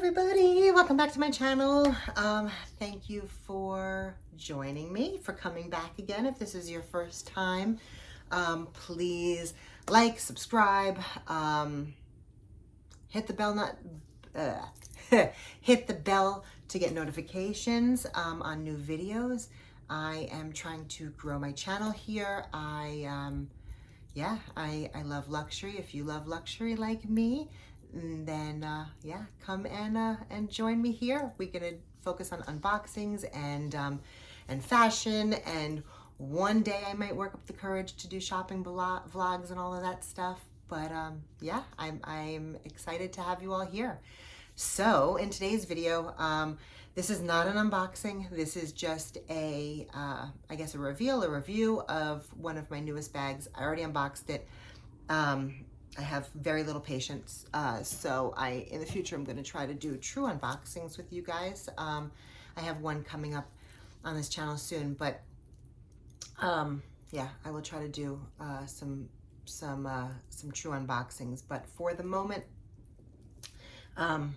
everybody, welcome back to my channel. Thank you for joining me, for coming back again. If this is your first time, please like, subscribe, hit the bell hit the bell to get notifications on new videos. I am trying to grow my channel here. I love luxury. If you love luxury like me, then come and join me here. We're gonna focus on unboxings and fashion, and one day I might work up the courage to do shopping vlogs and all of that stuff. But I'm excited to have you all here. So in today's video, this is not an unboxing. This is just I guess a review of one of my newest bags. I already unboxed it. I have very little patience, so in the future, I'm going to try to do true unboxings with you guys. I have one coming up on this channel soon, but I will try to do some true unboxings. But for the moment, I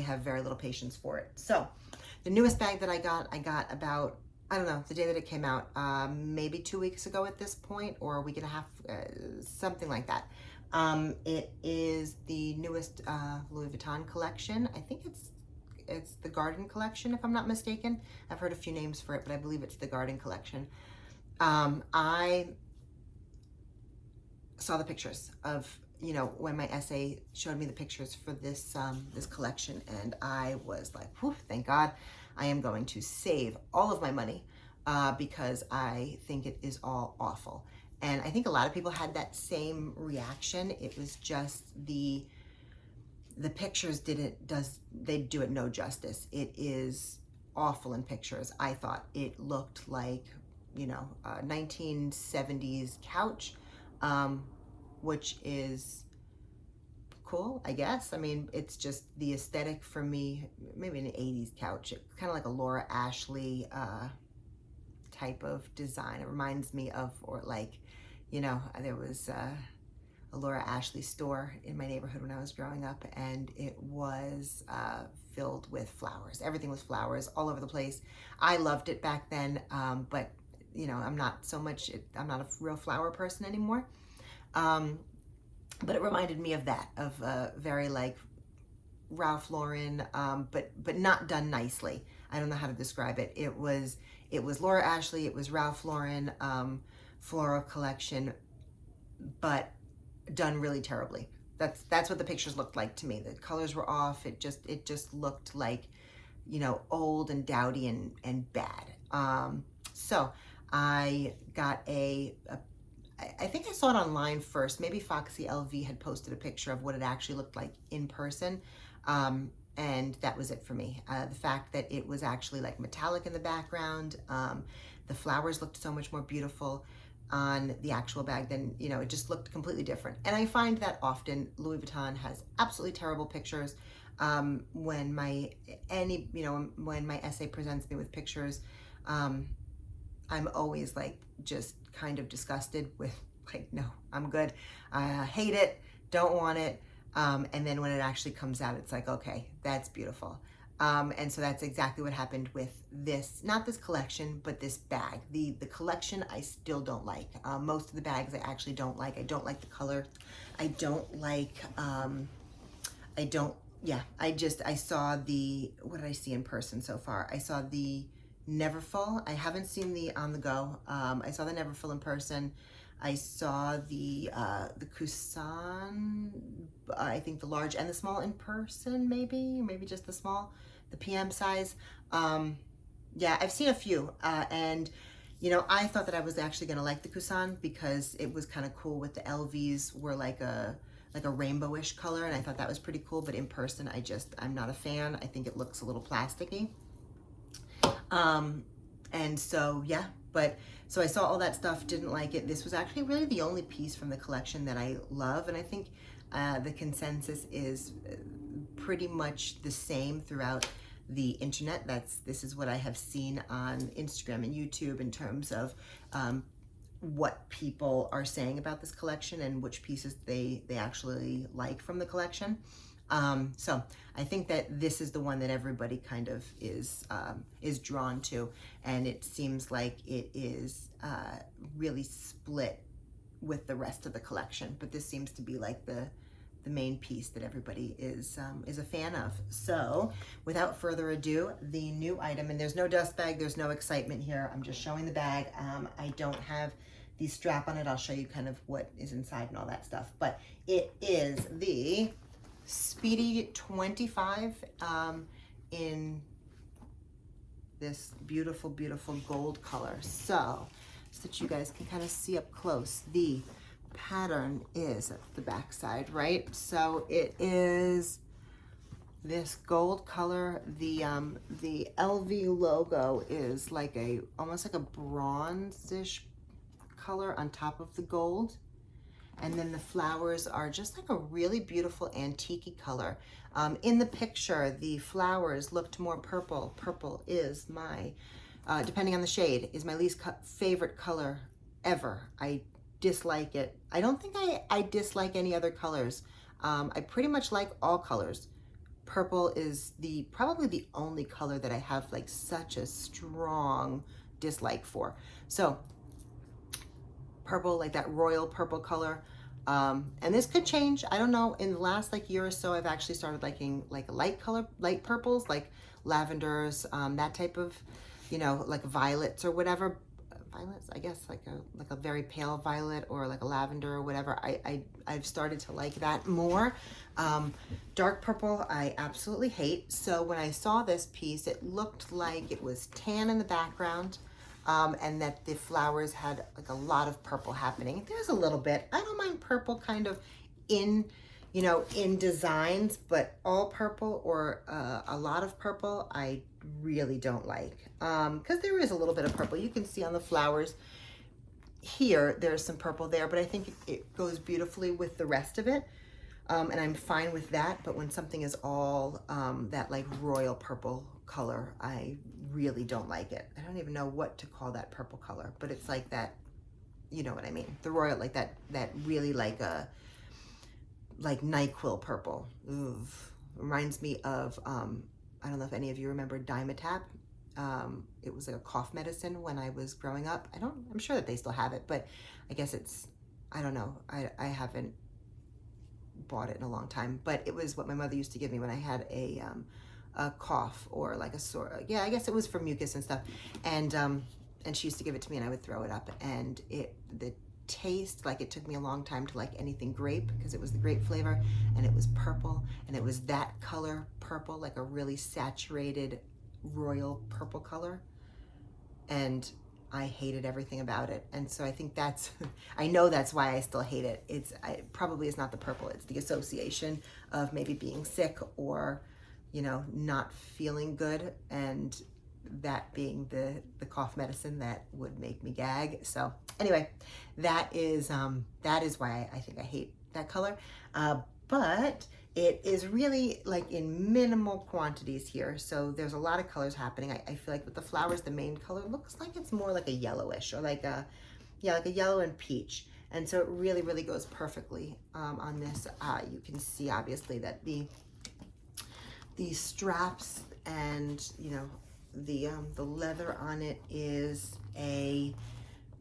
have very little patience for it. So the newest bag that I got about, I don't know, the day that it came out, maybe 2 weeks ago at this point, or a week and a half, something like that. It is the newest Louis Vuitton collection. I think it's the Garden collection, if I'm not mistaken. I've heard a few names for it, but I believe it's the Garden collection. I saw the pictures of, when my essay showed me the pictures for this this collection, and I was like, whew, thank God. I am going to save all of my money because I think it is all awful. And I think a lot of people had that same reaction. It was just the pictures they do it no justice. It is awful in pictures. I thought it looked like, a 1970s couch, which is cool, I guess. I mean, it's just the aesthetic for me, maybe an 80s couch. It's kind of like a Laura Ashley type of design. It reminds me of, or like, there was a Laura Ashley store in my neighborhood when I was growing up, and it was filled with flowers. Everything was flowers all over the place. I loved it back then, but I'm not a real flower person anymore. But it reminded me of that, of very like Ralph Lauren, but not done nicely. I don't know how to describe it. It was Laura Ashley, it was Ralph Lauren floral collection, but done really terribly. That's what the pictures looked like to me. The colors were off. It just looked like, old and dowdy and bad. So I got I think I saw it online first. Maybe Foxy LV had posted a picture of what it actually looked like in person. And that was it for me. The fact that it was actually like metallic in the background. The flowers looked so much more beautiful on the actual bag than, it just looked completely different. And I find that often Louis Vuitton has absolutely terrible pictures. When my essay presents me with pictures, I'm always like just kind of disgusted with like, no, I'm good. I hate it, don't want it. And then when it actually comes out, it's like, okay, that's beautiful. And so that's exactly what happened with this, not this collection, but this bag. The collection I still don't like. Most of the bags I actually don't like. I don't like the color. I don't like, I saw what did I see in person so far? I saw the Neverfull. I haven't seen the On the Go. I saw the Neverfull in person. I saw the Kusan, I think the large and the small in person, maybe just the small, the PM size. I've seen a few, and I thought that I was actually gonna like the Kusan because it was kind of cool with the LVs were like a rainbowish color, and I thought that was pretty cool. But in person, I'm not a fan. I think it looks a little plasticky. And so, so I saw all that stuff, didn't like it. This was actually really the only piece from the collection that I love. And I think, the consensus is pretty much the same throughout the internet. This is what I have seen on Instagram and YouTube in terms of, what people are saying about this collection and which pieces they actually like from the collection. So I think that this is the one that everybody kind of is drawn to, and it seems like it is really split with the rest of the collection. But this seems to be like the main piece that everybody is a fan of. So without further ado, the new item, and there's no dust bag, there's no excitement here. I'm just showing the bag. I don't have the strap on it. I'll show you kind of what is inside and all that stuff. But it is the Speedy 25 in this beautiful, beautiful gold color. So that you guys can kind of see up close, the pattern is at the back side, right? So it is this gold color. The LV logo is like almost like a bronzish color on top of the gold. And then the flowers are just like a really beautiful antique color. In the picture, the flowers looked more purple. Purple is my, depending on the shade, is my least favorite color ever. I dislike it. I don't think I dislike any other colors. I pretty much like all colors. Purple is probably the only color that I have like such a strong dislike for. So purple, like that royal purple color. And this could change. I don't know. In the last like year or so, I've actually started liking like light purples, like lavenders, that type of, you know, like violets or whatever. Violets, I guess, like a very pale violet or like a lavender or whatever. I've started to like that more. Dark purple, I absolutely hate. So when I saw this piece, it looked like it was tan in the background. And that the flowers had like a lot of purple happening. There's a little bit. I don't mind purple kind of in designs, but all purple or a lot of purple, I really don't like. Because there is a little bit of purple. You can see on the flowers here, there's some purple there, but I think it goes beautifully with the rest of it. And I'm fine with that. But when something is all that like royal purple color, I really don't like it. I don't even know what to call that purple color, but it's like that, you know what I mean? The royal, like that really like NyQuil purple. Ooh, reminds me of, I don't know if any of you remember Dimetapp. It was like a cough medicine when I was growing up. I'm sure that they still have it, but I guess I don't know. I haven't bought it in a long time, but it was what my mother used to give me when I had a cough or like a sore. Yeah, I guess it was for mucus and stuff. And she used to give it to me and I would throw it up, and the taste, like it took me a long time to like anything grape because it was the grape flavor, and it was purple, and it was that color purple, like a really saturated royal purple color, and I hated everything about it. And so I think I know that's why I still hate it. It probably is not the purple, it's the association of maybe being sick or, you know, not feeling good, and that being the cough medicine that would make me gag. So anyway, that is why I think I hate that color. But it is really like in minimal quantities here. So there's a lot of colors happening. I feel like with the flowers, the main color looks like it's more like a yellowish or like a yellow and peach. And so it really, really goes perfectly on this. You can see obviously that the straps and, you know, the leather on it is a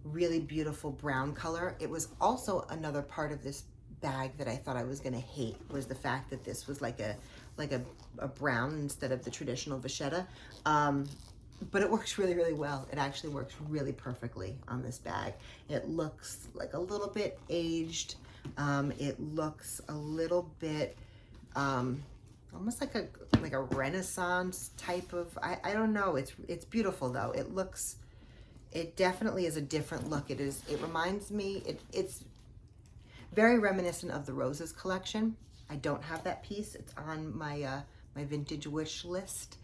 really beautiful brown color. It was also another part of this bag that I thought I was gonna hate, was the fact that this was like a brown instead of the traditional vachetta. But it works really, really well. It actually works really perfectly on this bag. It looks like a little bit aged. It looks a little bit almost like a Renaissance type of, I don't know. It's beautiful though. It definitely is a different look. It reminds me, it's very reminiscent of the Roses collection. I don't have that piece. It's on my my vintage wish list.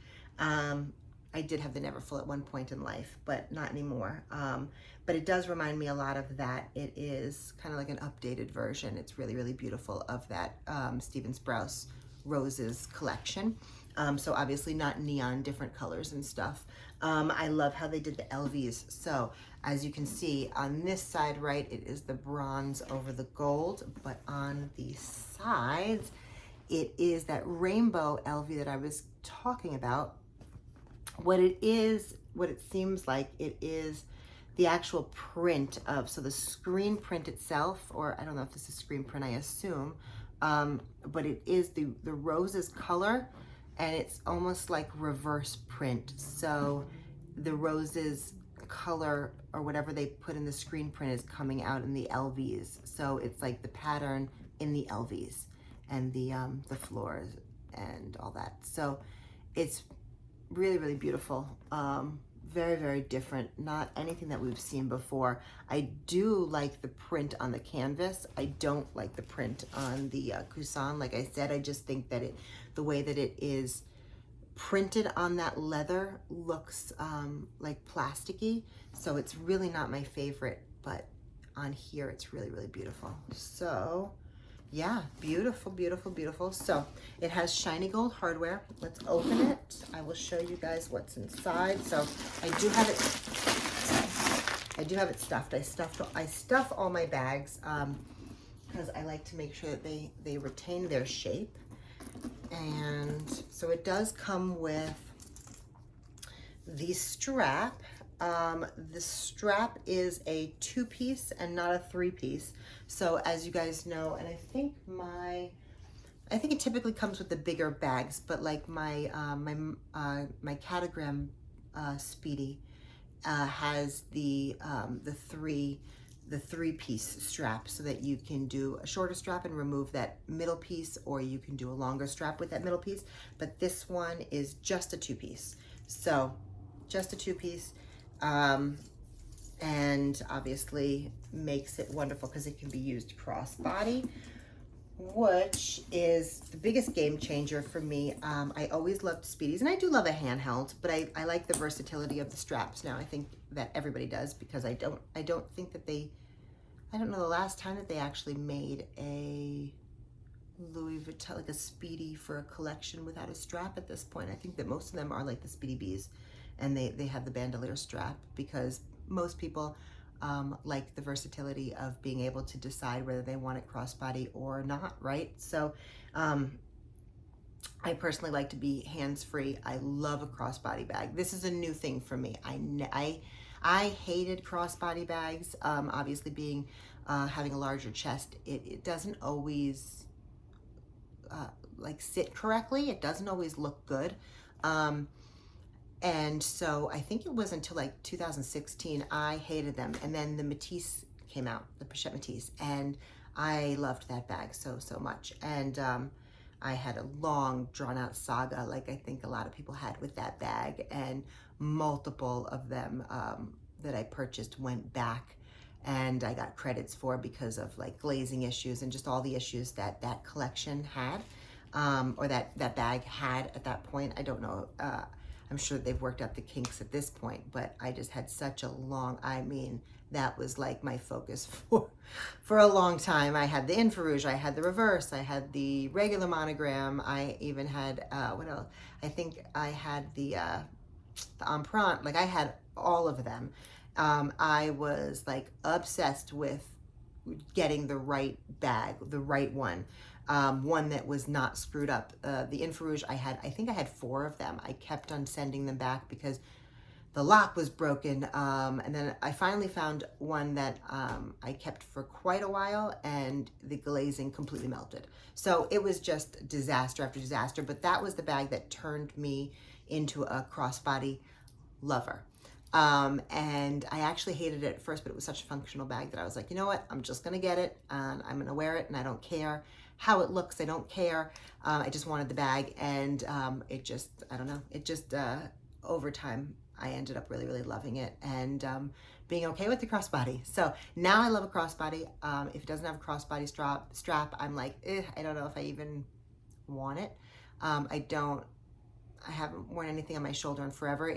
I did have the Neverfull at one point in life, but not anymore. But it does remind me a lot of that. It is kind of like an updated version. It's really, really beautiful of that Stephen Sprouse Roses collection. So obviously not neon, different colors and stuff. I love how they did the LVs. So as you can see on this side, right, it is the bronze over the gold, but on the sides, it is that rainbow LV that I was talking about. What it seems like it is the actual print of, so the screen print itself, or I don't know if this is screen print, I assume, but it is the roses color, and it's almost like reverse print. So the roses color or whatever they put in the screen print is coming out in the LVs. So it's like the pattern in the LVs and the floors and all that. So it's really, really beautiful. Very, very different. Not anything that we've seen before. I do like the print on the canvas. I don't like the print on the coussin. Like I said, I just think that the way that it is printed on that leather looks like plasticky. So it's really not my favorite, but on here it's really, really beautiful. So yeah, beautiful, beautiful, beautiful. So it has shiny gold hardware. Let's open it. I will show you guys what's inside. So I do have it stuffed. I stuff all my bags because I like to make sure that they retain their shape. And so it does come with the strap. The strap is a 2-piece and not a 3-piece. So as you guys know, and I think it typically comes with the bigger bags, but like my Catagram Speedy has the 3-piece strap, so that you can do a shorter strap and remove that middle piece, or you can do a longer strap with that middle piece. But this one is just a 2-piece. So just a 2-piece. And obviously makes it wonderful because it can be used crossbody, which is the biggest game changer for me. I always loved Speedies, and I do love a handheld, but I like the versatility of the straps now. I think that everybody does, because I don't think that I don't know the last time that they actually made a Louis Vuitton, like a Speedy for a collection without a strap at this point. I think that most of them are like the Speedy Bees, and they have the bandolier strap, because most people like the versatility of being able to decide whether they want it crossbody or not, right? So I personally like to be hands-free. I love a crossbody bag. This is a new thing for me. I hated crossbody bags. Obviously, being having a larger chest, it doesn't always like sit correctly. It doesn't always look good. And so I think it was until like 2016 I hated them, and then the Matisse came out, the Pochette Matisse, and I loved that bag so much. And I had a long drawn out saga, like I think a lot of people had with that bag, and multiple of them that I purchased went back, and I got credits for because of like glazing issues and just all the issues that collection had, or that bag had at that point. I don't know. I'm sure they've worked out the kinks at this point, but I just had such a long, that was like my focus for a long time. I had the infrarouge, I had the reverse, I had the regular monogram, I even had, what else? I think I had the empreinte, like I had all of them. I was like obsessed with getting the right bag, the right one. One that was not screwed up. The infrarouge, I think I had 4 of them. I kept on sending them back because the lock was broken. And then I finally found one that I kept for quite a while, and the glazing completely melted. So it was just disaster after disaster. But that was the bag that turned me into a crossbody lover. And I actually hated it at first, but it was such a functional bag that I was like, you know what, I'm just gonna get it, and I'm gonna wear it, and I don't care how it looks, I don't care. I just wanted the bag, and it just, I don't know, it just, over time, I ended up really, really loving it, and being okay with the crossbody. So now I love a crossbody. If it doesn't have a crossbody strap, I'm like, I don't know if I even want it. I haven't worn anything on my shoulder in forever.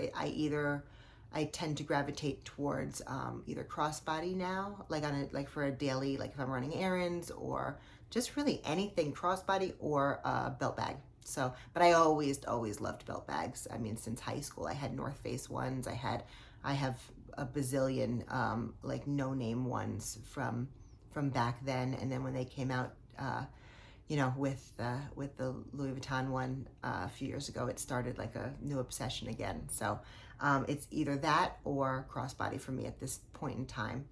I tend to gravitate towards either crossbody now, like for a daily, like if I'm running errands, or just really anything crossbody, or a belt bag. So, but I always loved belt bags. I mean, since high school, I had North Face ones. I have a bazillion like no name ones from back then. And then when they came out you know, with the Louis Vuitton one a few years ago, it started like a new obsession again. So it's either that or crossbody for me at this point in time.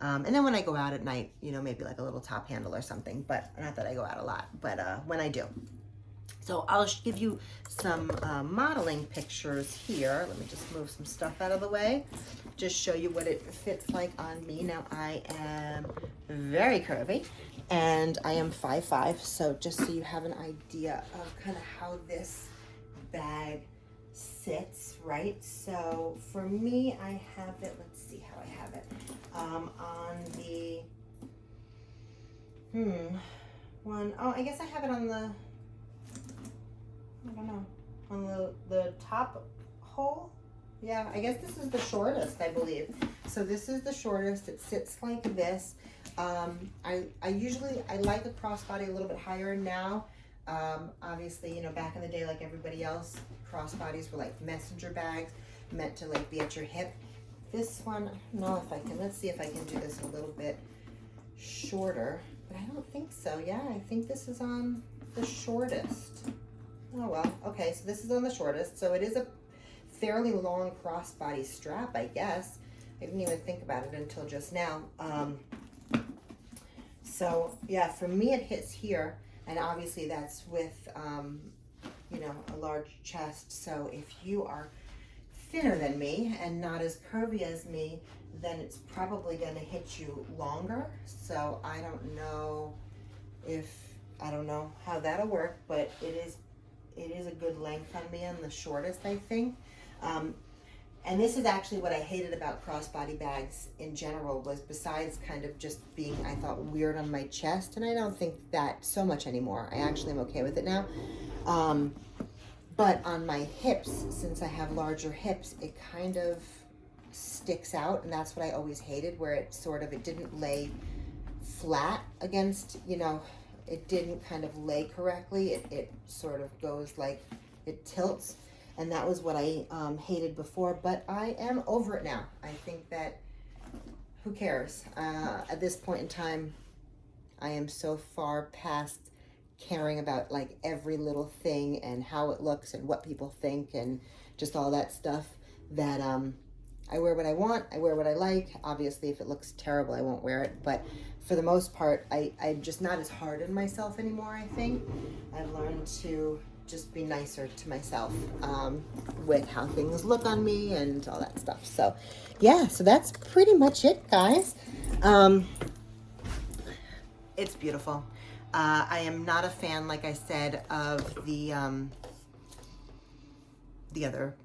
And then when I go out at night, you know, maybe like a little top handle or something, but not that I go out a lot, but when I do. So I'll give you some modeling pictures here. Let me just move some stuff out of the way. Just show you what it fits like on me. Now I am very curvy and I am 5'5", so just so you have an idea of kind of how this bag sits, right? So for me, I have it, let's see how I have it, on the, I guess I have it on the, I don't know, on the top hole. Yeah, I guess this is the shortest, I believe. So this is the shortest. It sits like this. I like a crossbody a little bit higher now. Obviously, you know, back in the day, like everybody else, crossbodies were like messenger bags meant to like be at your hip. This one, I don't know if I can, let's see if I can do this a little bit shorter, but I don't think so. Yeah, I think this is on the shortest. Oh well, okay, so this is on the shortest. So it is a fairly long crossbody strap, I guess. I didn't even think about it until just now. So yeah, for me it hits here, and obviously that's with, you know, a large chest. So if you are thinner than me and not as curvy as me, then it's probably going to hit you longer. So I don't know how that'll work, but it is a good length on me on the shortest, I think. And this is actually what I hated about crossbody bags in general, was besides kind of just being, I thought, weird on my chest, and I don't think that so much anymore. I actually am okay with it now. But on my hips, since I have larger hips, it kind of sticks out, and that's what I always hated, where it didn't lay flat against, you know, it didn't kind of lay correctly. It sort of goes like, it tilts. And that was what I hated before, but I am over it now. I think that, who cares? At this point in time, I am so far past caring about like every little thing and how it looks and what people think and just all that stuff, that I wear what I want, I wear what I like. Obviously, if it looks terrible, I won't wear it, but for the most part, I'm just not as hard on myself anymore, I think. I've learned to just be nicer to myself with how things look on me and all that stuff. So yeah, so that's pretty much it, guys. It's beautiful. I am not a fan, like I said, of the other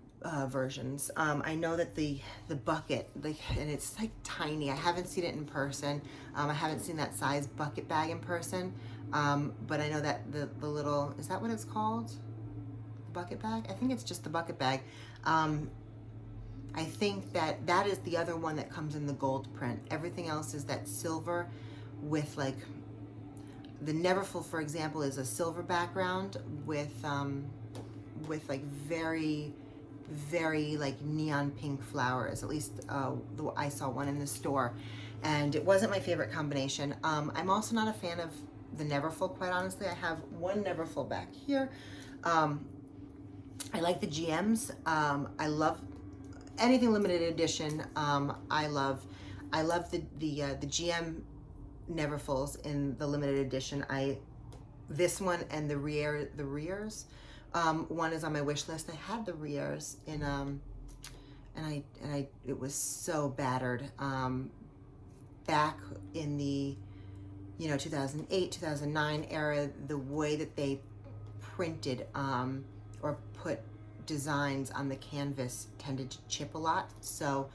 versions. I know that the bucket, and it's like tiny. I haven't seen it in person. I haven't seen that size bucket bag in person. But I know that the little, is that what it's called? The bucket bag? I think it's just the bucket bag. I think that is the other one that comes in the gold print. Everything else is that silver with like, the Neverfull, for example, is a silver background with like very, very like neon pink flowers. At least I saw one in the store, and it wasn't my favorite combination. I'm also not a fan of the Neverfull, quite honestly. I have one Neverfull back here. I like the GMs. I love anything limited edition. I love the GM Neverfulls in the limited edition. This one and the Rears. One is on my wish list. I had the Rears in and it was so battered. Back in the 2008, 2009 era, the way that they printed or put designs on the canvas tended to chip a lot. So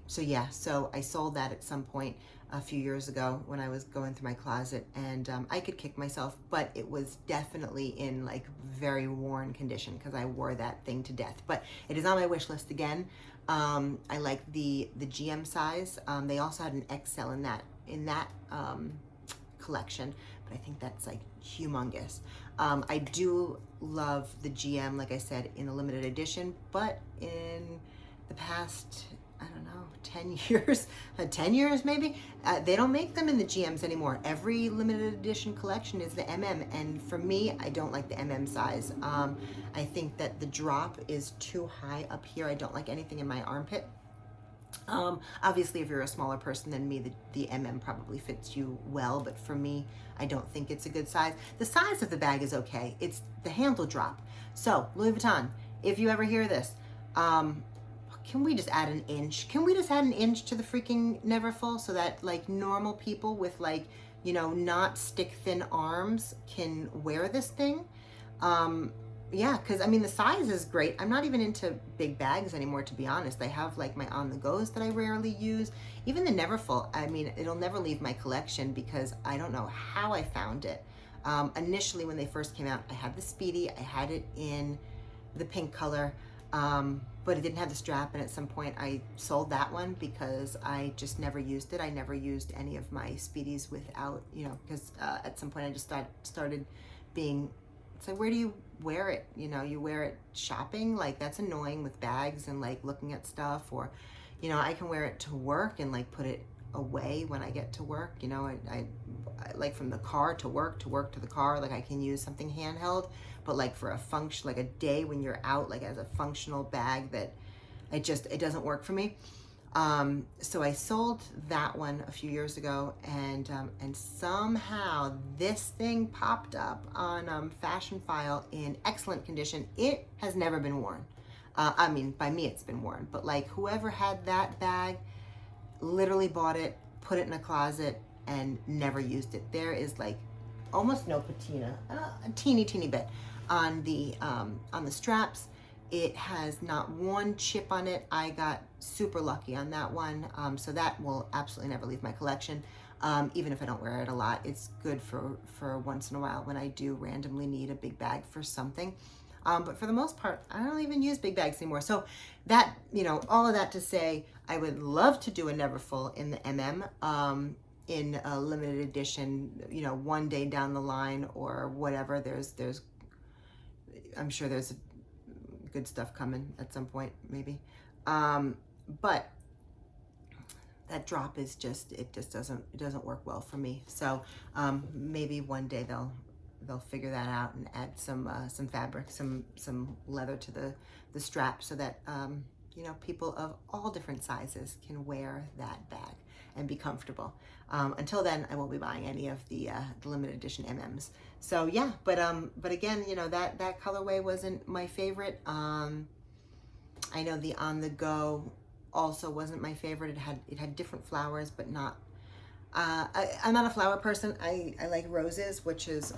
so I sold that at some point a few years ago when I was going through my closet, and I could kick myself, but it was definitely in like very worn condition because I wore that thing to death. But it is on my wish list again. I like the GM size. They also had an XL in that collection, but I think that's like humongous. I do love the GM, like I said, in a limited edition, but in the past, I don't know, 10 years, 10 years maybe. They don't make them in the GMs anymore. Every limited edition collection is the MM, and for me, I don't like the MM size. I think that the drop is too high up here. I don't like anything in my armpit. Obviously, if you're a smaller person than me, the MM probably fits you well, but for me, I don't think it's a good size. The size of the bag is okay. It's the handle drop. So, Louis Vuitton, if you ever hear this, can we just add an inch? Can we just add an inch to the freaking Neverfull so that like normal people with like, you know, not stick thin arms can wear this thing? Yeah, because I mean, the size is great. I'm not even into big bags anymore, to be honest. I have like my on-the-goes that I rarely use. Even the Neverfull, I mean, it'll never leave my collection because I don't know how I found it. Initially, when they first came out, I had the Speedy. I had it in the pink color, but it didn't have the strap. And at some point, I sold that one because I just never used it. I never used any of my Speedies without, you know, because at some point I just started being, it's like, where do you wear it? You know, you wear it shopping, like that's annoying with bags and like looking at stuff, or, you know, I can wear it to work and like put it away when I get to work. You know, I like from the car to work to the car, like I can use something handheld, but like for a function, like a day when you're out, like as a functional bag, that it doesn't work for me. So I sold that one a few years ago, and somehow this thing popped up on Fashion File in excellent condition. It has never been worn. I mean, by me it's been worn, but like whoever had that bag literally bought it, put it in a closet, and never used it. There is like almost no patina, a teeny bit on the straps. It has not one chip on it. I got super lucky on that one. So that will absolutely never leave my collection. Even if I don't wear it a lot, it's good for once in a while when I do randomly need a big bag for something. But for the most part, I don't even use big bags anymore. So that, you know, all of that to say, I would love to do a Neverfull in the MM, in a limited edition, you know, one day down the line or whatever. I'm sure there's good stuff coming at some point, maybe. But that drop is just, it doesn't work well for me. So maybe one day they'll figure that out and add some fabric, some leather to the strap, so that you know, people of all different sizes can wear that bag and be comfortable. Until then, I won't be buying any of the limited edition MMs. So yeah, but again, you know, that colorway wasn't my favorite. I know the On The Go also wasn't my favorite. It had different flowers, but not. I'm not a flower person. I like roses, which is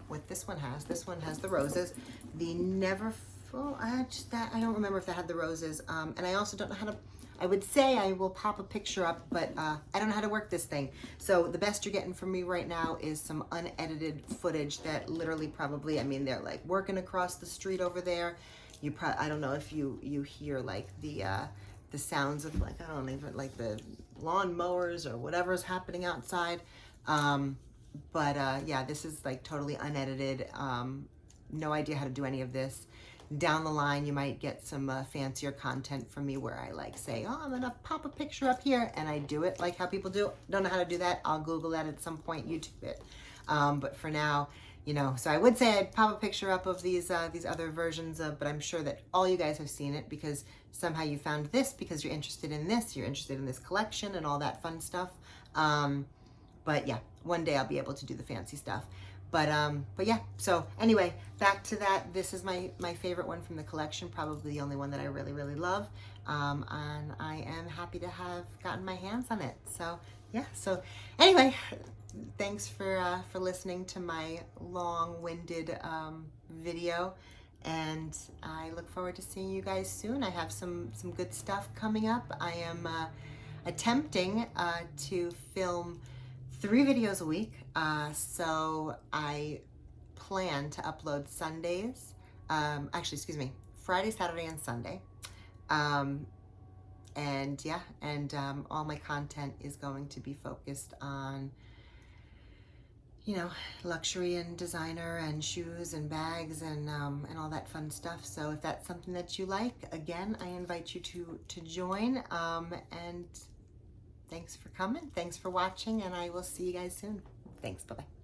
what this one has. This one has the roses. The Neverfull, I don't remember if that had the roses. And I also don't know how to. I would say I will pop a picture up, but I don't know how to work this thing. So the best you're getting from me right now is some unedited footage that literally probably, I mean, they're like working across the street over there. I don't know if you hear like the sounds of like, I don't even like the lawn mowers or whatever's happening outside. But yeah, this is like totally unedited. No idea how to do any of this. Down the line, you might get some fancier content from me where I like say, oh, I'm gonna pop a picture up here, and I do it like how people do. Don't know how to do that. I'll Google that at some point, YouTube it. But for now, you know, so I would say I'd pop a picture up of these other versions of, but I'm sure that all you guys have seen it because somehow you found this because you're interested in this, you're interested in this collection and all that fun stuff. But yeah, one day I'll be able to do the fancy stuff. But yeah, so anyway, back to that. This is my favorite one from the collection, probably the only one that I really love. And I am happy to have gotten my hands on it. So yeah, so anyway, thanks for listening to my long-winded video, and I look forward to seeing you guys soon. I have some good stuff coming up. I am attempting to film 3 videos a week, so I plan to upload Sundays, Friday, Saturday, and Sunday. And yeah, and all my content is going to be focused on you know, luxury and designer and shoes and bags and all that fun stuff. So if that's something that you like, again, I invite you to join. And thanks for coming. Thanks for watching, and I will see you guys soon. Thanks. Bye-bye.